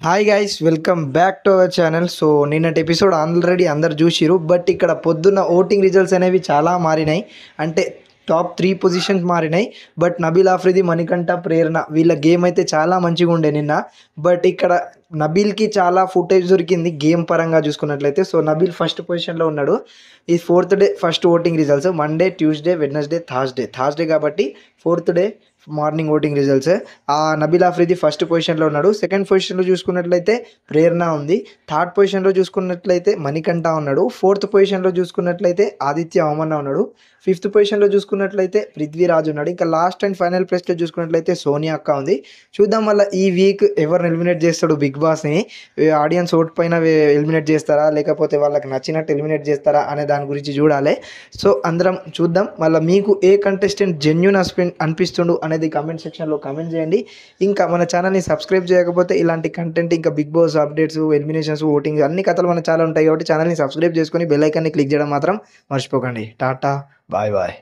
Hi guys, welcome back to our channel. So నిన్నటి episode already అందరు చూసిరు. But ఇక్కడ పొద్దున్న ఓటింగ్ రిజల్ట్స్ అనేవి చాలా మారినాయి. అంటే టాప్ 3 పొజిషన్స్ మారినాయి. బట్ నబీల్ ఆఫ్రిది, మణికంఠ, ప్రేరణ వీళ్ళ గేమ్ అయితే చాలా మంచిగా ఉండే నిన్న. బట్ ఇక్కడ నబీల్కి చాలా ఫుటేజ్ దొరికింది గేమ్ పరంగా చూసుకున్నట్లయితే. సో నబీల్ ఫస్ట్ పొజిషన్లో ఉన్నాడు. ఈ 4th day first voting results Monday, Tuesday, Wednesday, Thursday కాబట్టి 4th day morning voting results. Nabeel Afridi first పొజిషన్లో ఉన్నాడు. సెకండ్ పొజిషన్లో చూసుకున్నట్లయితే ప్రేరణ ఉంది. థర్డ్ పొజిషన్లో చూసుకున్నట్లయితే మణికంఠ ఉన్నాడు. 4th పొజిషన్లో చూసుకున్నట్లయితే ఆదిత్య అమన్న ఉన్నాడు. 5th పొజిషన్లో చూసుకున్నట్లయితే పృథ్వీరాజ్ ఉన్నాడు. ఇంకా లాస్ట్ అండ్ ఫైనల్ ప్లేస్లో చూసుకున్నట్లయితే సోనియా అక్క ఉంది. చూద్దాం మళ్ళీ ఈ వీక్ ఎవరిని ఎలిమినేట్ చేస్తాడు బిగ్ బాస్ని. ఆడియన్స్ ఓట్ పైన ఎలిమినేట్ చేస్తారా, లేకపోతే వాళ్ళకి నచ్చినట్టు ఎలిమినేట్ చేస్తారా అనే దాని గురించి చూడాలి. సో అందరం చూద్దాం. మళ్ళీ మీకు ఏ కంటెస్టెంట్ జెన్యూన్ అనిపిస్తుండు అనేది కామెంట్ సెక్షన్లో కామెంట్ చేయండి. ఇంకా మన ఛానల్ని సబ్స్క్రైబ్ చేయకపోతే ఇలాంటి కంటెంట్, ఇంకా Bigg Boss updates, eliminations, voting అన్ని కథలు మన ఛానల్ ఉంటాయి కాబట్టి ఛానల్ని సబ్స్క్రైబ్ చేసుకొని బెల్ ఐకాన్ని క్లిక్ చేయడం మాత్రం మర్చిపోకండి. Tata, bye bye.